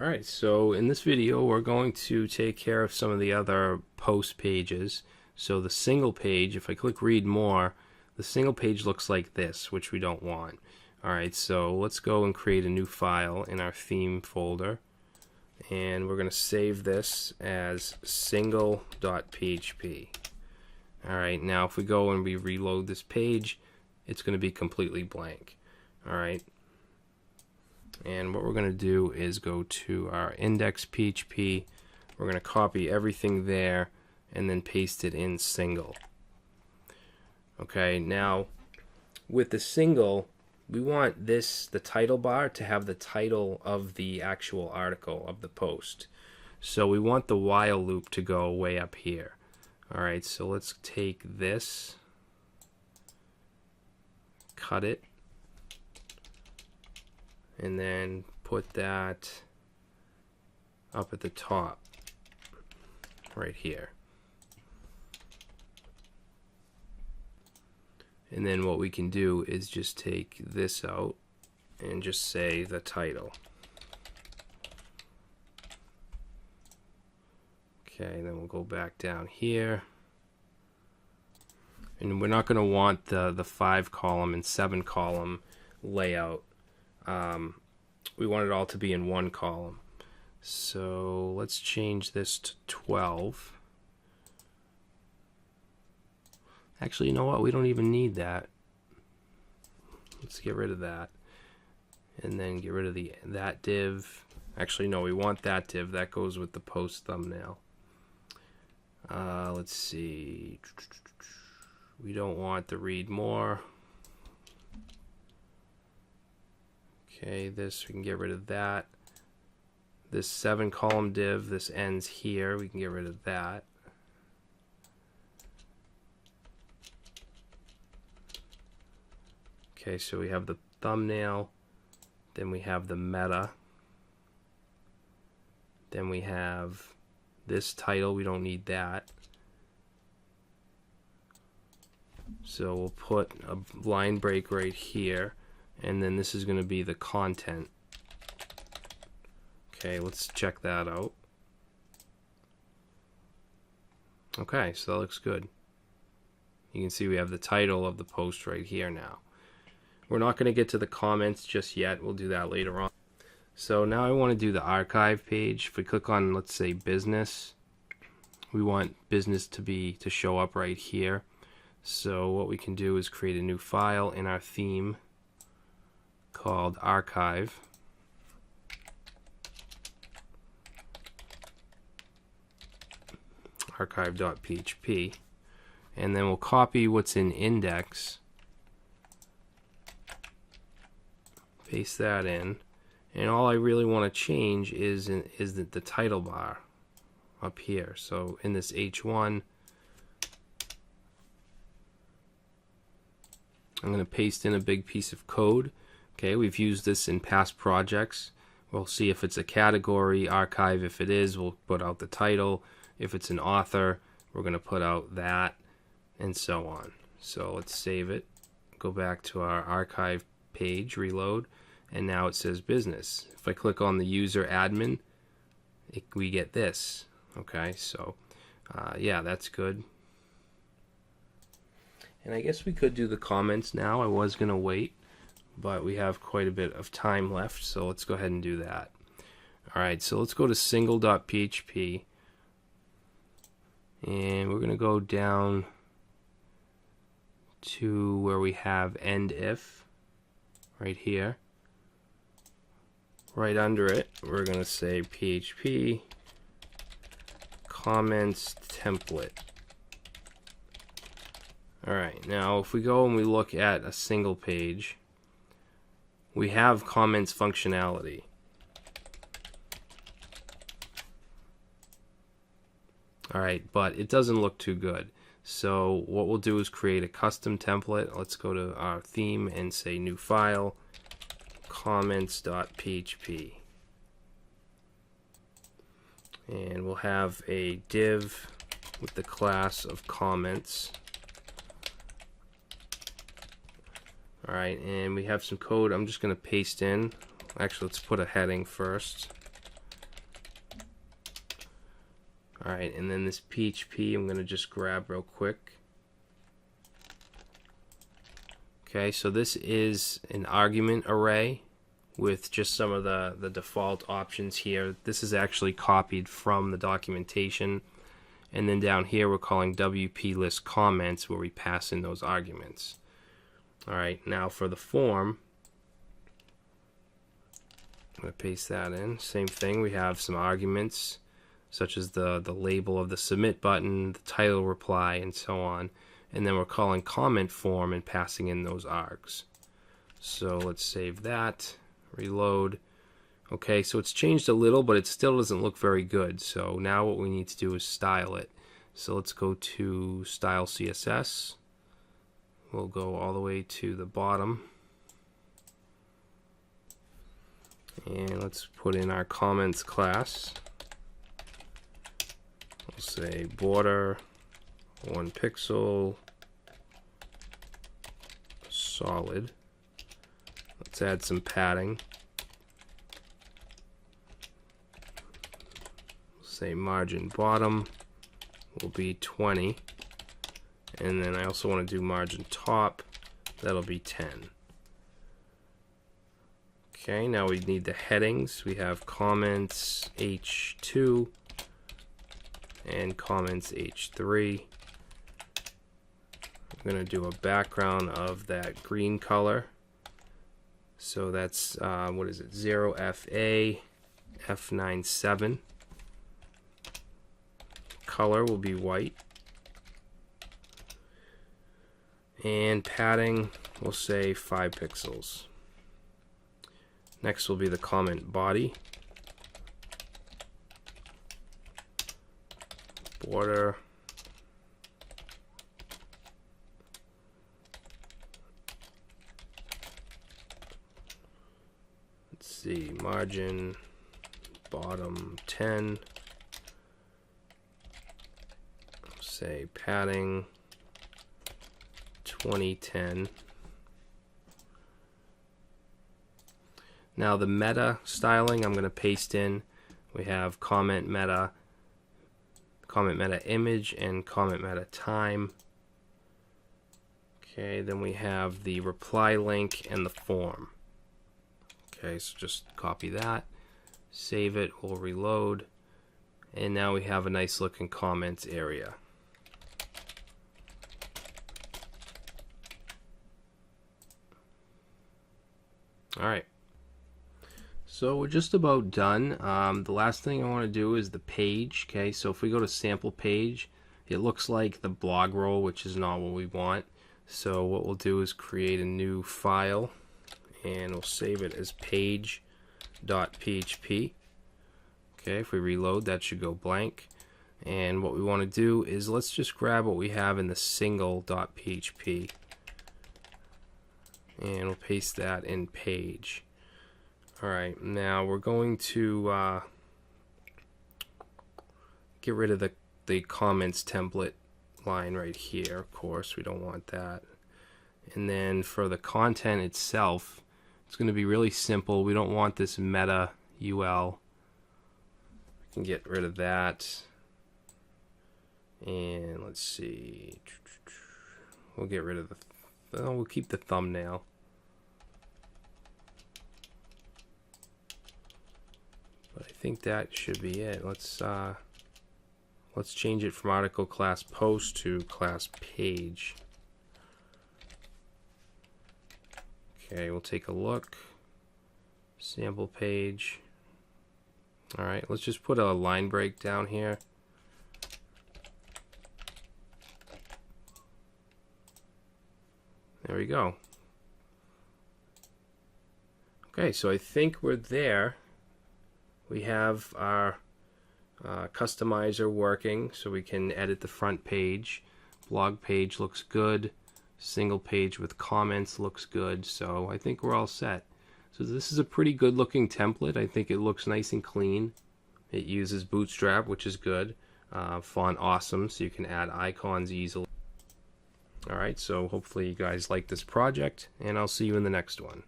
Alright, so in this video we're going to take care of some of the other post pages. So the single page, if I click read more, the single page looks like this, which we don't want. Alright, so let's go and create a new file in our theme folder. And we're going to save this as single.php. Alright, now if we go and we reload this page, it's going to be completely blank. Alright. And what we're going to do is go to our index.php. We're going to copy everything there and then paste it in single. Okay, now with the single, we want this, the title bar, to have the title of the actual article of the post. So we want the while loop to go way up here. Alright, so let's take this, cut it, and then put that up at the top right here. And then what we can do is just take this out and just say the title. Okay, then we'll go back down here. And we're not going to want the 5 column and 7 column layout. We want it all to be in one column. So let's change this to 12. Actually, you know what? We don't even need that. Let's get rid of that. And then get rid of that div. Actually, no, we want that div. That goes with the post thumbnail. Let's see. We don't want the read more. Okay, this, we can get rid of that. This 7 column div, this ends here. We can get rid of that. Okay, so we have the thumbnail, then we have the meta, then we have this title, we don't need that. So we'll put a line break right here, and then this is going to be the content. Okay, let's check that out. Okay, so that looks good. You can see we have the title of the post right here now. We're not going to get to the comments just yet. We'll do that later on. So now I want to do the archive page. If we click on, let's say, business, we want business to show up right here. So what we can do is create a new file in our theme called archive. Archive.php. And then we'll copy what's in index, paste that in, and all I really want to change is the title bar up here. So in this H1, I'm going to paste in a big piece of code. Okay, we've used this in past projects. We'll see if it's a category, archive. If it is, we'll put out the title. If it's an author, we're going to put out that, and so on. So let's save it, go back to our archive page, reload, and now it says business. If I click on the user admin, we get this. Okay, so yeah, that's good. And I guess we could do the comments now. I was going to wait, but we have quite a bit of time left, so let's go ahead and do that. Alright, so let's go to single.php, and we're going to go down to where we have end if, right here. Right under it, we're going to say PHP comments template. Alright, now if we go and we look at a single page, we have comments functionality. Alright, but it doesn't look too good. So what we'll do is create a custom template. Let's go to our theme and say new file, comments.php. And we'll have a div with the class of comments. Alright, and we have some code I'm just going to paste in. Actually, let's put a heading first. Alright, and then this PHP I'm going to just grab real quick. Okay, so this is an argument array with just some of the default options here. This is actually copied from the documentation. And then down here we're calling WP list comments, where we pass in those arguments. Alright, now for the form, I'm going to paste that in. Same thing, we have some arguments such as the label of the submit button, the title reply, and so on. And then we're calling comment form and passing in those args. So let's save that, reload. Okay, so it's changed a little, but it still doesn't look very good. So now what we need to do is style it. So let's go to Style CSS. We'll go all the way to the bottom. And let's put in our comments class. We'll say border 1 pixel solid. Let's add some padding. Say margin bottom will be 20, and then I also want to do margin top, that'll be 10. Okay, now we need the headings. We have comments H2 and comments H3. I'm going to do a background of that green color. So that's, what is it, 0FA F97. Color will be white. And padding, we'll say 5 pixels. Next will be the comment body. Border. Let's see, margin bottom 10. Say padding 2010. Now the meta styling I'm going to paste in. We have comment meta image, and comment meta time. Okay, then we have the reply link and the form. Okay, so just copy that, save it, we'll reload, and now we have a nice looking comments area. Alright, so we're just about done. The last thing I want to do is the page. Okay, so if we go to sample page, it looks like the blog roll, which is not what we want. So what we'll do is create a new file, and we'll save it as page.php. Okay, if we reload, that should go blank. And what we want to do is let's just grab what we have in the single.php. And we'll paste that in page. Alright, now we're going to get rid of the comments template line right here. Of course, we don't want that. And then for the content itself, it's going to be really simple. We don't want this meta UL. We can get rid of that. And let's see. We'll get rid of we'll keep the thumbnail. But I think that should be it. Let's change it from article class post to class page. Okay, we'll take a look. Sample page. Alright, let's just put a line break down here. There we go. Okay, so I think we're there. We have our customizer working, so we can edit the front page. Blog page looks good. Single page with comments looks good. So I think we're all set. So this is a pretty good looking template. I think it looks nice and clean. It uses Bootstrap, which is good. Font awesome, so you can add icons easily. Alright, so hopefully you guys like this project, and I'll see you in the next one.